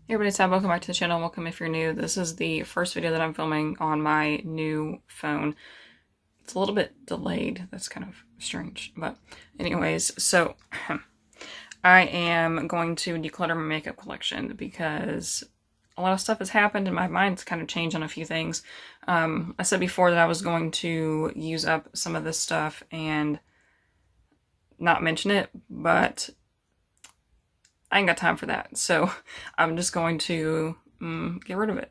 Hey everybody, it's Ab. Welcome back to the channel. Welcome if you're new. This is the first video that I'm filming on my new phone. It's a little bit delayed. That's kind of strange. But anyways, so I am going to declutter my makeup collection because a lot of stuff has happened and my mind's kind of changed on a few things. I said before that I was going to use up some of this stuff and not mention it, but I ain't got time for that, so I'm just going to get rid of it.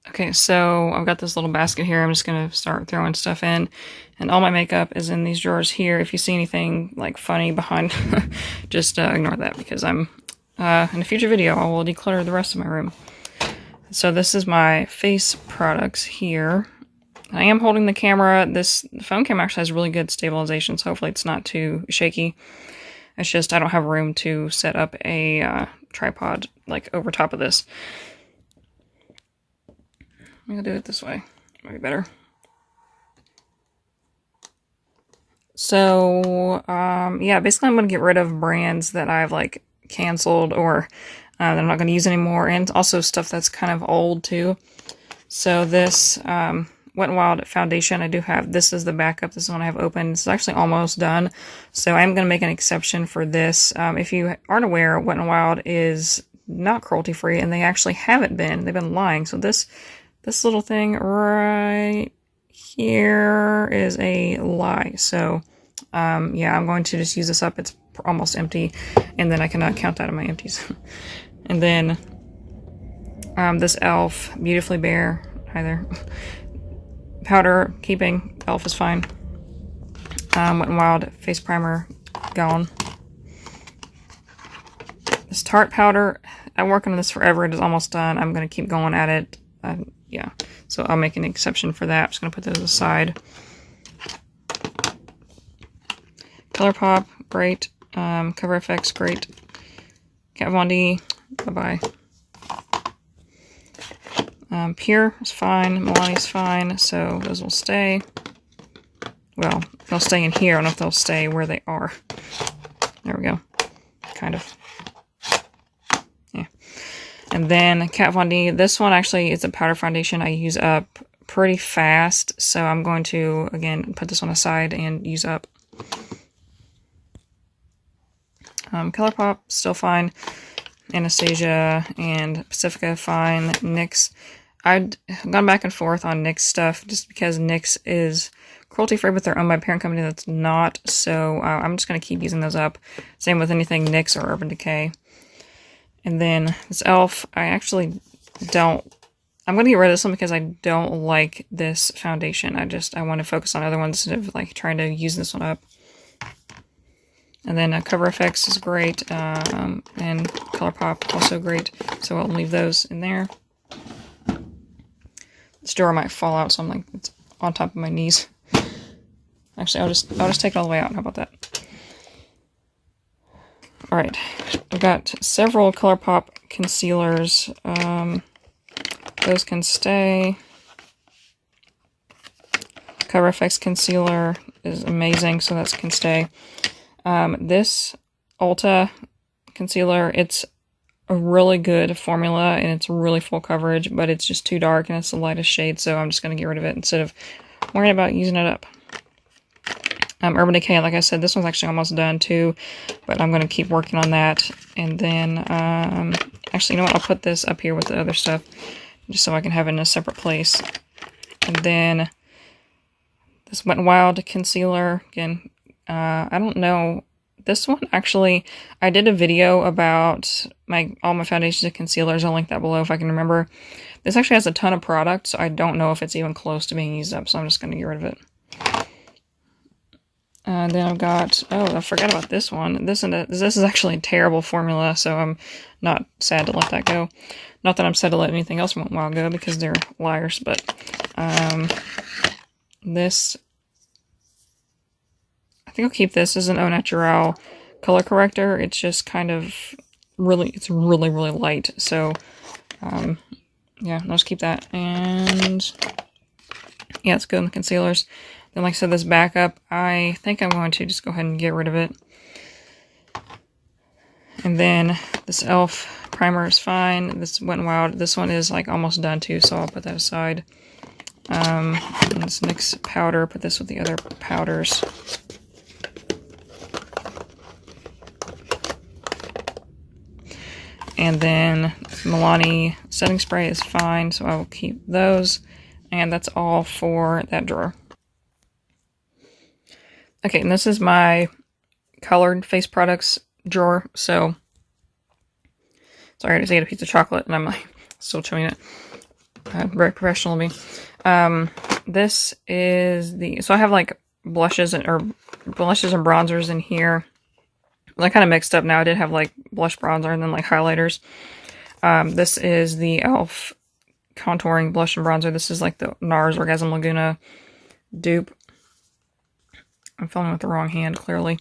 Okay, so I've got this little basket here. I'm just going to start throwing stuff in, and all my makeup is in these drawers here. If you see anything like funny behind, just ignore that, because I'm in a future video I will declutter the rest of my room. So this is my face products here. I am holding the camera. The phone camera actually has really good stabilization, so hopefully it's not too shaky. It's just I don't have room to set up a tripod like over top of this. I'm gonna do it this way. Might be better. So yeah, basically I'm gonna get rid of brands that I've like canceled or that I'm not gonna use anymore, and also stuff that's kind of old too. So this Wet n Wild foundation, I do have, this is the backup, this is one I have open. It's actually almost done, so I'm going to make an exception for this. If you aren't aware, Wet n Wild is not cruelty-free, and they actually haven't been. They've been lying. So this little thing right here is a lie. So yeah, I'm going to just use this up. It's almost empty, and then I cannot count out of my empties. And then this e.l.f. Beautifully Bare, hi there. Powder keeping, e.l.f. is fine. Wet n Wild face primer, gone. This Tarte powder, I'm working on this forever. It is almost done. I'm going to keep going at it. Yeah, so I'll make an exception for that. I'm just going to put those aside. ColourPop, great. Cover FX, great. Kat Von D, bye-bye. Pure is fine, Milani's fine, so those will stay. Well, they'll stay in here. I don't know if they'll stay where they are. There we go. Kind of. Yeah. And then Kat Von D, this one actually is a powder foundation I use up pretty fast, so I'm going to, again, put this one aside and use up. ColourPop, still fine. Anastasia and Pacifica, fine. NYX, I've gone back and forth on NYX stuff just because NYX is cruelty-free, but they're owned by a parent company that's not, so I'm just going to keep using those up. Same with anything NYX or Urban Decay. And then this e.l.f., I actually don't, I'm going to get rid of this one because I don't like this foundation. I want to focus on other ones instead of like trying to use this one up. And then Cover FX is great, and ColourPop also great, so I'll leave those in there. This drawer might fall out, so I'm like, it's on top of my knees. Actually, I'll just take it all the way out. How about that? All right, I've got several ColourPop concealers. Those can stay. Cover FX concealer is amazing, so that can stay. This Ulta concealer, it's a really good formula and it's really full coverage, but it's just too dark and it's the lightest shade, so I'm just going to get rid of it instead of worrying about using it up. Urban Decay, like I said, this one's actually almost done too, but I'm going to keep working on that. And then, actually, you know what, I'll put this up here with the other stuff, just so I can have it in a separate place. And then, this Wet n Wild concealer, again, I don't know, this one actually, I did a video about all my foundations and concealers. I'll link that below if I can remember. This actually has a ton of product, so I don't know if it's even close to being used up, so I'm just going to get rid of it. And then I've got, oh, I forgot about this one. This is actually a terrible formula, so I'm not sad to let that go. Not that I'm sad to let anything else from a while go, because they're liars, but this, I think I'll keep this as an Au Naturel color corrector. It's just kind of really, it's really, really light. So, yeah, I'll just keep that. And yeah, it's good in the concealers. Then, like I said, this backup, I think I'm going to just go ahead and get rid of it. And then this e.l.f. primer is fine. This Wet n Wild. This one is like almost done too, so I'll put that aside. And this NYX powder, put this with the other powders. And then Milani setting spray is fine, so I will keep those. And that's all for that drawer. Okay, and this is my colored face products drawer. So, sorry, I just ate a piece of chocolate and I'm like still chewing it. Very professional of me. This is the, so I have like blushes and bronzers in here. I kind of mixed up now. I did have like blush, bronzer, and then like highlighters. This is the e.l.f. contouring blush and bronzer. This is like the NARS Orgasm Laguna dupe. I'm filming with the wrong hand, clearly.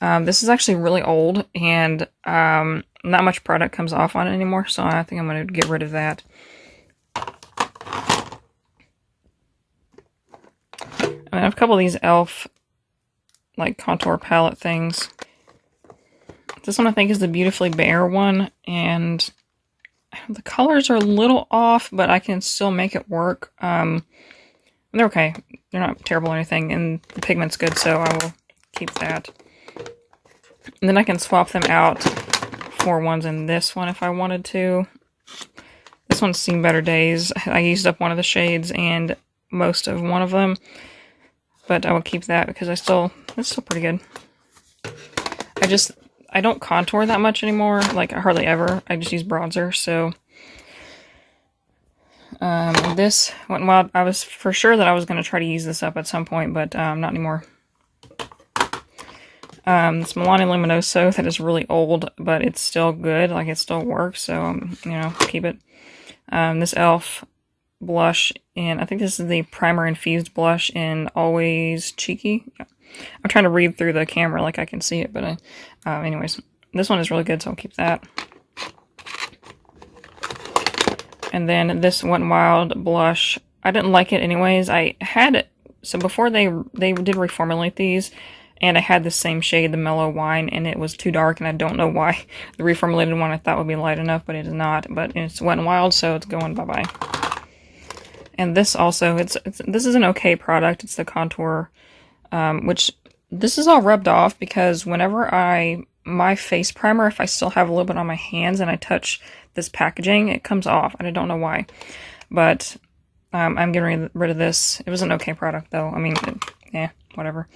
This is actually really old, and not much product comes off on it anymore, so I think I'm going to get rid of that. I have a couple of these e.l.f. like contour palette things. This one I think is the Beautifully Bare one, and the colors are a little off, but I can still make it work. They're okay. They're not terrible or anything, and the pigment's good, so I will keep that. And then I can swap them out for ones in this one if I wanted to. This one's seen better days. I used up one of the shades and most of one of them, but I will keep that because it's still pretty good. I don't contour that much anymore, like hardly ever. I just use bronzer, so this Wet n Wild, I was for sure that I was going to try to use this up at some point, but not anymore. This Milani Luminoso that is really old, but it's still good, like it still works, so you know, keep it. This e.l.f. blush, and I think this is the primer infused blush in Always Cheeky. I'm trying to read through the camera like I can see it, but anyways, this one is really good, so I'll keep that. And then this Wet n Wild blush, I didn't like it anyways. I had it, so before they did reformulate these, and I had the same shade, the Mellow Wine, and it was too dark, and I don't know why. The reformulated one I thought would be light enough, but it is not. But it's Wet n Wild, so it's going bye-bye. And this also, this is an okay product. It's the contour, which this is all rubbed off because whenever my face primer, if I still have a little bit on my hands and I touch this packaging, it comes off, and I don't know why. But I'm getting rid of this. It was an okay product, though. I mean, whatever.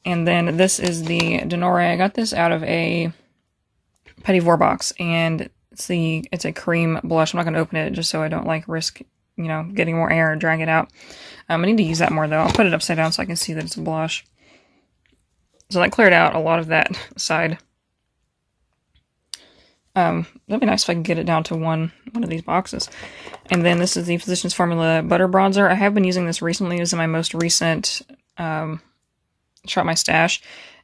And then this is the Denore. I got this out of a Petit Vour box, and it's a cream blush. I'm not going to open it just so I don't like risk, you know, getting more air and drag it out. I need to use that more though. I'll put it upside down so I can see that it's a blush. So that cleared out a lot of that side. That'd be nice if I could get it down to one of these boxes. And then this is the Physicians Formula Butter Bronzer. I have been using this recently. This is my most recent Shop My Stash.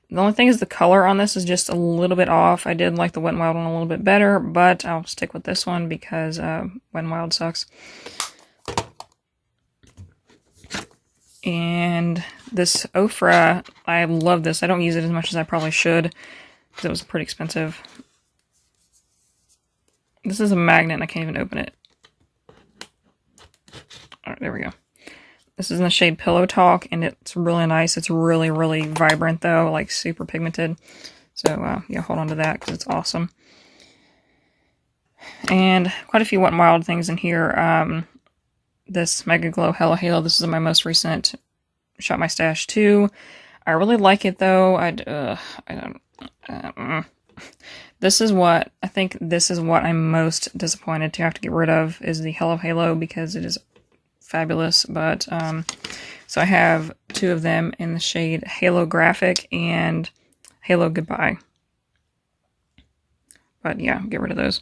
The only thing is the color on this is just a little bit off. I did like the Wet n Wild one a little bit better, but I'll stick with this one because Wet n Wild sucks. And this Ofra, I love this. I don't use it as much as I probably should because it was pretty expensive. This is a magnet and I can't even open it. Alright, there we go. This is in the shade Pillow Talk, and it's really nice. It's really, really vibrant, though, like super pigmented. So, yeah, hold on to that because it's awesome. And quite a few Wet n Wild things in here. This Mega Glow Hello Halo. This is my most recent Shop My Stash 2. I really like it, though. This is what I'm most disappointed to have to get rid of is the Hello Halo because it is fabulous. But so I have two of them in the shade Halo Graphic and Halo Goodbye. But yeah, get rid of those.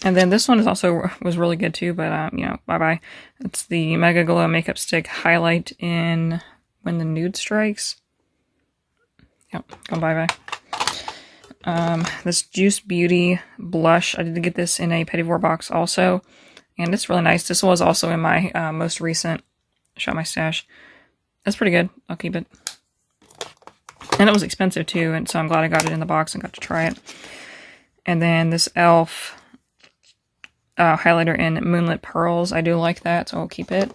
And then this one was really good too, but you know, bye-bye. It's the Mega Glow Makeup Stick Highlight in When the Nude Strikes. Yep, go bye-bye. This Juice Beauty Blush. I did get this in a Petit Vour box also, and it's really nice. This was also in my most recent Shop My Stash. That's pretty good. I'll keep it. And it was expensive too, and so I'm glad I got it in the box and got to try it. And then this e.l.f. Highlighter in Moonlit Pearls. I do like that, so I'll keep it.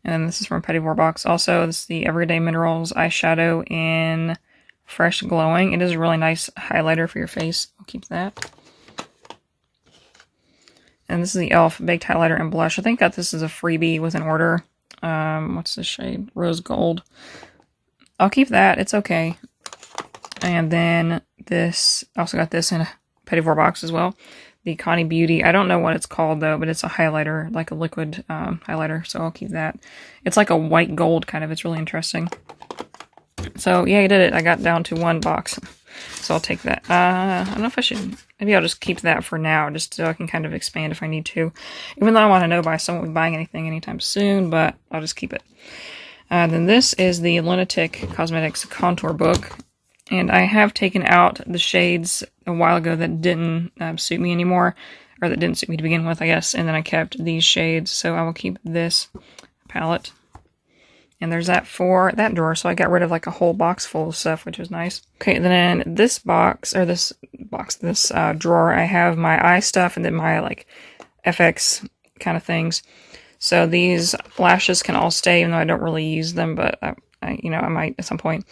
And then this is from Petit Vour box. Also, this is the Everyday Minerals eyeshadow in Fresh Glowing. It is a really nice highlighter for your face. I'll keep that. And this is the e.l.f. Baked Highlighter and Blush. I think that this is a freebie with an order. What's the shade? Rose Gold. I'll keep that. It's okay. And then this, I also got this in a Petit Vour box as well. The Connie Beauty. I don't know what it's called though, but it's a highlighter, like a liquid highlighter, so I'll keep that. It's like a white gold kind of. It's really interesting. So yeah, I did it. I got down to one box, so I'll take that. I don't know if I should. Maybe I'll just keep that for now, just so I can kind of expand if I need to. Even though I want to know by someone be buying anything anytime soon, but I'll just keep it. Then this is the Lunatic Cosmetics Contour Book. And I have taken out the shades a while ago that didn't suit me anymore, or that didn't suit me to begin with, I guess, and then I kept these shades, so I will keep this palette. And there's that for that drawer, so I got rid of like a whole box full of stuff, which was nice. Okay, then this box, or this drawer, I have my eye stuff and then my like FX kind of things. So these lashes can all stay, even though I don't really use them, but I might at some point.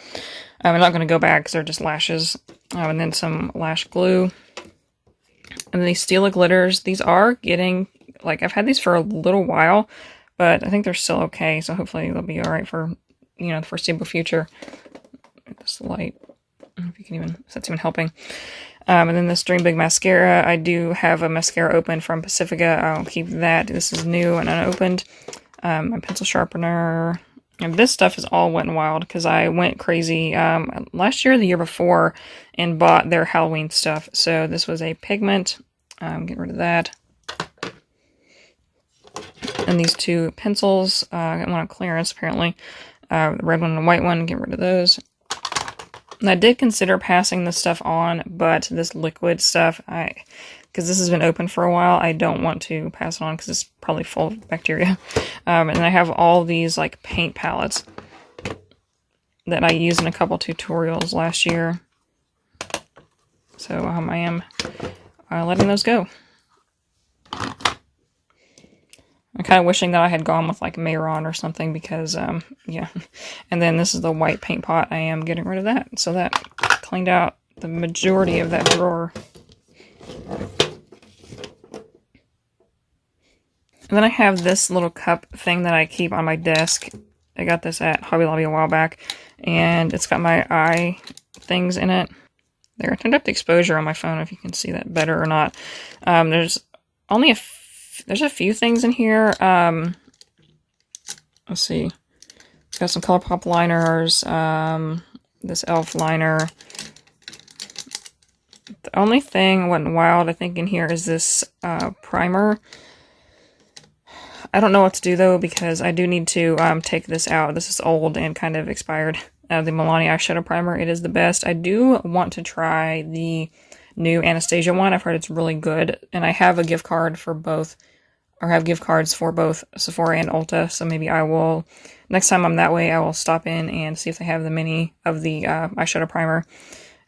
I'm not going to go back because they're just lashes. And then some lash glue. And then these Stila glitters. These are getting, like, I've had these for a little while, but I think they're still okay. So hopefully they'll be alright for, the foreseeable future. This light. I don't know if you can even, if that's even helping. And then this Dream Big mascara. I do have a mascara open from Pacifica. I'll keep that. This is new and unopened. My pencil sharpener. And this stuff is all Wet n Wild because I went crazy last year or the year before and bought their Halloween stuff. So this was a pigment. Get rid of that. And these two pencils. I got one on clearance apparently. The red one and the white one. Get rid of those. And I did consider passing this stuff on, but this liquid stuff, because this has been open for a while, I don't want to pass it on because it's probably full of bacteria. And I have all these like paint palettes that I used in a couple tutorials last year. So I am letting those go. I'm kind of wishing that I had gone with like Mayron or something because, yeah. And then this is the white paint pot. I am getting rid of that. So that cleaned out the majority of that drawer. And then I have this little cup thing that I keep on my desk. I got this at Hobby Lobby a while back. And it's got my eye things in it. There, I turned up the exposure on my phone if you can see that better or not. There's only there's a few things in here. Let's see. Got some ColourPop liners. This e.l.f. liner. The only thing Wet n Wild I think in here is this primer. I don't know what to do though because I do need to take this out. This is old and kind of expired. The Milani eyeshadow primer. It is the best. I do want to try the new Anastasia one. I've heard it's really good. And I have a gift card for both, or have gift cards for both Sephora and Ulta. So maybe I will, next time I'm that way, I will stop in and see if they have the mini of the eyeshadow primer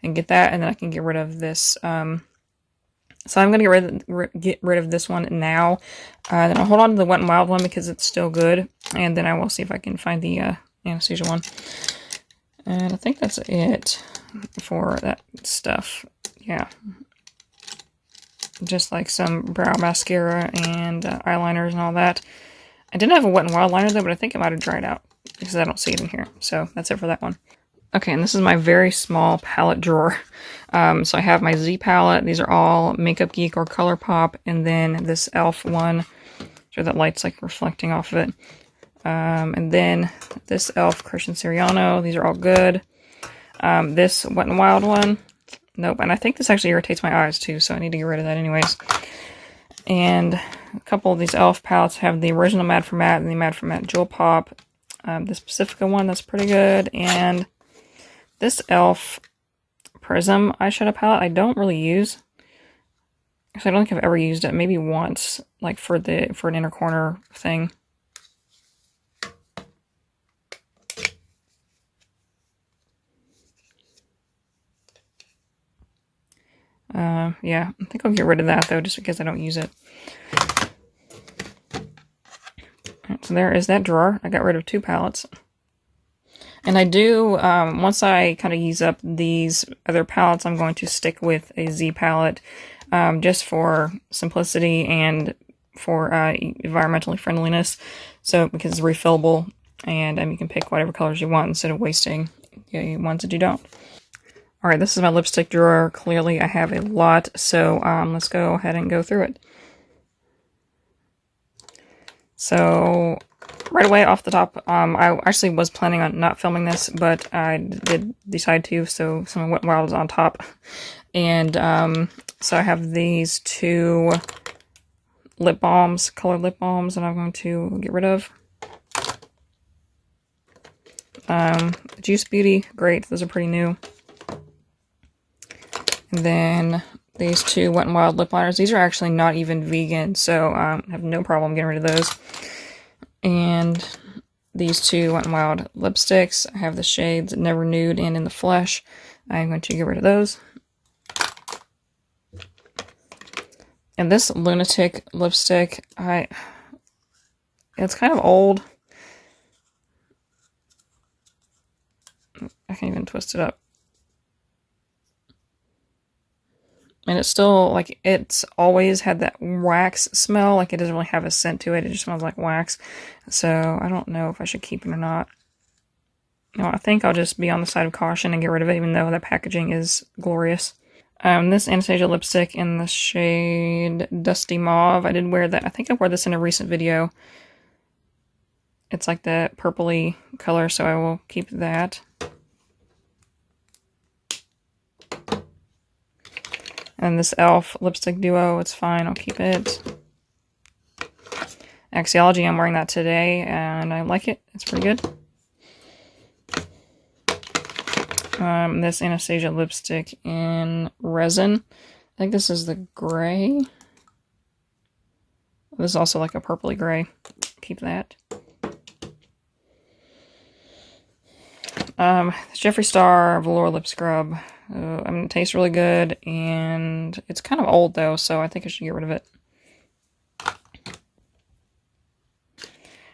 and get that. And then I can get rid of this. So I'm going to get rid of this one now. Then I'll hold on to the Wet n Wild one because it's still good. And then I will see if I can find the Anastasia one. And I think that's it for that stuff. Yeah. Just like some brow mascara and eyeliners and all that. I didn't have a Wet n Wild liner though, but I think it might have dried out because I don't see it in here. So that's it for that one. Okay, and this is my very small palette drawer. So I have my Z palette. These are all Makeup Geek or ColourPop. And then this e.l.f. one. Sure that light's like reflecting off of it. And then this e.l.f. Christian Siriano. These are all good. This Wet n Wild one. Nope. And I think this actually irritates my eyes too, so I need to get rid of that anyways. And a couple of these e.l.f. palettes have the original Mad for Matte and the Mad for Matte Jewel Pop. This Pacifica one, that's pretty good. And this e.l.f. Prism eyeshadow palette I don't really use. Actually, I don't think I've ever used it. Maybe once, like for an inner corner thing. Yeah, I think I'll get rid of that though, just because I don't use it. So there is that drawer. I got rid of 2 palettes. And I do, once I kind of use up these other palettes, I'm going to stick with a Z palette, just for simplicity and for environmentally friendliness. So, because it's refillable, and you can pick whatever colors you want instead of wasting the ones that you don't. Alright, this is my lipstick drawer. Clearly I have a lot, so let's go ahead and go through it. So, right away off the top, I actually was planning on not filming this, but I did decide to, so some Wet n Wild is on top. And so I have these 2 lip balms, colored lip balms, that I'm going to get rid of. Juice Beauty, great, those are pretty new. And then these 2 Wet n Wild lip liners. These are actually not even vegan, so I have no problem getting rid of those. And these 2 Wet n Wild lipsticks. I have the shades Never Nude and In the Flesh. I'm going to get rid of those. And this Lunatic lipstick, it's kind of old. I can't even twist it up. And it's still, like, it's always had that wax smell. Like, it doesn't really have a scent to it. It just smells like wax. So, I don't know if I should keep it or not. No, I think I'll just be on the side of caution and get rid of it, even though the packaging is glorious. This Anastasia lipstick in the shade Dusty Mauve. I did wear that. I think I wore this in a recent video. It's like that purpley color, so I will keep that. And this e.l.f. lipstick duo, it's fine, I'll keep it. Axiology, I'm wearing that today, and I like it. It's pretty good. This Anastasia lipstick in resin. I think this is the gray. This is also like a purpley gray. Keep that. Jeffree Star Velour Lip Scrub. I mean, it tastes really good, and it's kind of old though, so I think I should get rid of it.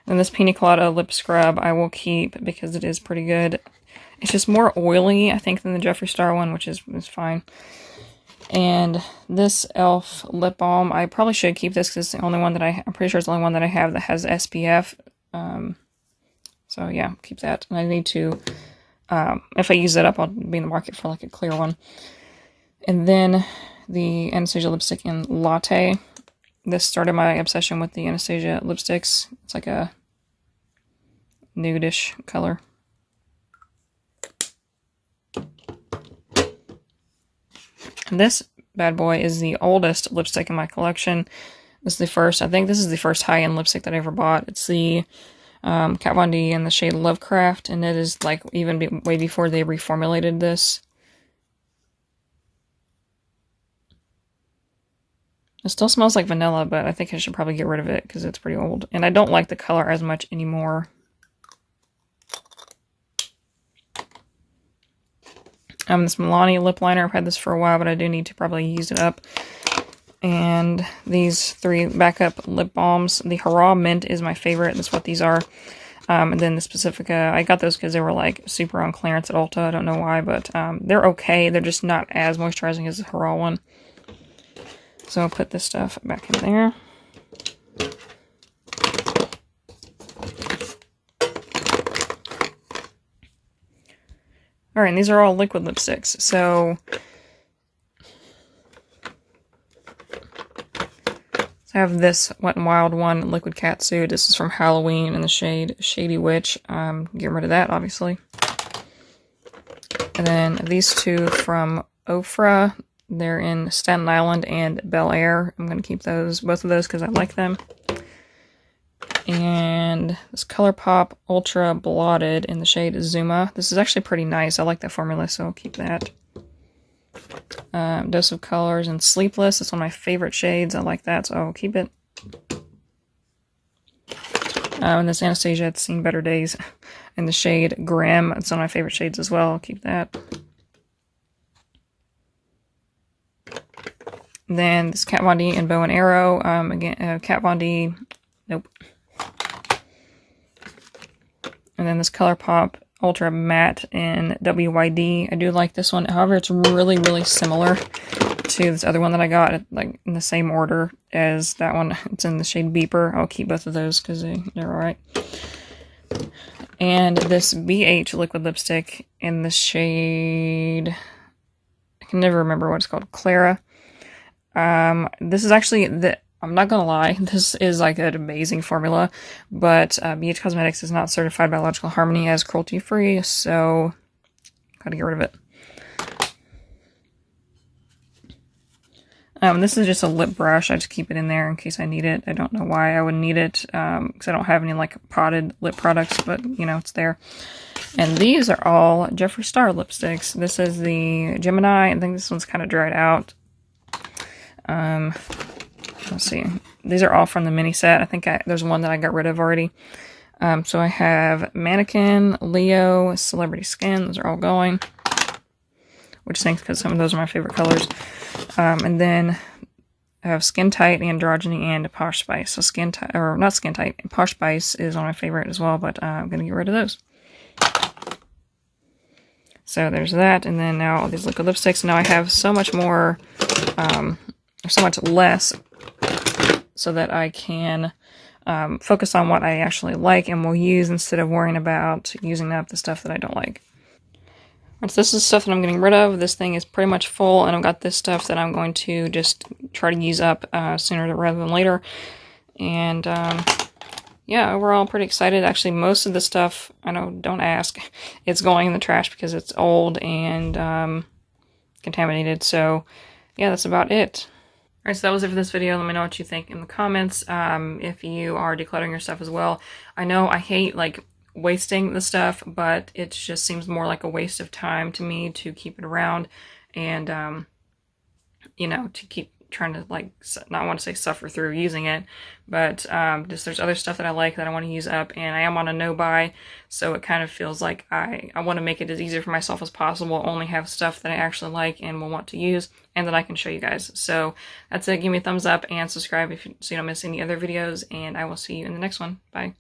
And this Pina Colada Lip Scrub I will keep because it is pretty good. It's just more oily, I think, than the Jeffree Star one, which is fine. And this e.l.f. lip balm, I probably should keep this because it's the only one that I'm pretty sure it's the only one that I have that has SPF. So yeah, keep that. And I need to, if I use it up, I'll be in the market for like a clear one. And then the Anastasia lipstick in Latte. This started my obsession with the Anastasia lipsticks. It's like a nude-ish color. And this bad boy is the oldest lipstick in my collection. This is the first, I think this is the first high-end lipstick that I ever bought. It's the Kat Von D in the shade Lovecraft, and it is like even way before they reformulated this. It still smells like vanilla, but I think I should probably get rid of it because it's pretty old. And I don't like the color as much anymore. This Milani lip liner, I've had this for a while, but I do need to probably use it up. And these 3 backup lip balms. The Hurrah Mint is my favorite. That's what these are. And then the Pacifica, I got those because they were like super on clearance at Ulta. I don't know why, but they're okay. They're just not as moisturizing as the Hurrah one. So I'll put this stuff back in there. Alright, and these are all liquid lipsticks. So I have this Wet n Wild one, Liquid Catsuit. This is from Halloween in the shade Shady Witch. Get rid of that, obviously. And then these 2 from Ofra. They're in Staten Island and Bel Air. I'm going to keep those, both of those, because I like them. And this ColourPop Ultra Blotted in the shade Zuma. This is actually pretty nice. I like that formula, so I'll keep that. Dose of Colors and Sleepless. It's one of my favorite shades. I like that, so I'll keep it. And this Anastasia, It's Seen Better Days in the shade Grim. It's one of my favorite shades as well. I'll keep that. Then this Kat Von D and Bow and Arrow. Again, Kat Von D. Nope. And then this ColourPop Ultra Matte in WYD. I do like this one. However, it's really, really similar to this other one that I got, like in the same order as that one. It's in the shade Beeper. I'll keep both of those because they're alright. And this BH liquid lipstick in the shade, I can never remember what it's called, Clara. This is actually I'm not gonna lie, this is like an amazing formula, but BH Cosmetics is not certified biological harmony as cruelty-free, so gotta get rid of it. This is just a lip brush. I just keep it in there in case I need it. I don't know why I would need it, because I don't have any like potted lip products, but you know, it's there. And these are all Jeffree Star lipsticks. This is the Gemini. I think this one's kind of dried out. Let's see. These are all from the mini set. I think there's one that I got rid of already. So I have Mannequin, Leo, Celebrity Skin. Those are all going. Which stinks because some of those are my favorite colors. And then I have Skin Tight, Androgyny, and Posh Spice. So Skin Tight, or not Skin Tight, Posh Spice is one of my favorite as well, but I'm going to get rid of those. So there's that, and then now all these liquid lipsticks. Now I have so much more, or so much less, so that I can focus on what I actually like and will use instead of worrying about using up the stuff that I don't like. Alright, so this is stuff that I'm getting rid of. This thing is pretty much full, and I've got this stuff that I'm going to just try to use up sooner rather than later. And yeah, overall, I'm pretty excited. Actually, most of the stuff, I know, don't ask, it's going in the trash because it's old and contaminated. So yeah, that's about it. Alright, so that was it for this video. Let me know what you think in the comments. If you are decluttering your stuff as well. I know I hate, like, wasting the stuff, but it just seems more like a waste of time to me to keep it around and, you know, to keep trying to, like, not want to say suffer through using it, but just there's other stuff that I like that I want to use up, and I am on a no-buy, so it kind of feels like I want to make it as easy for myself as possible, only have stuff that I actually like and will want to use, and that I can show you guys. So that's it. Give me a thumbs up and subscribe so you don't miss any other videos, and I will see you in the next one. Bye.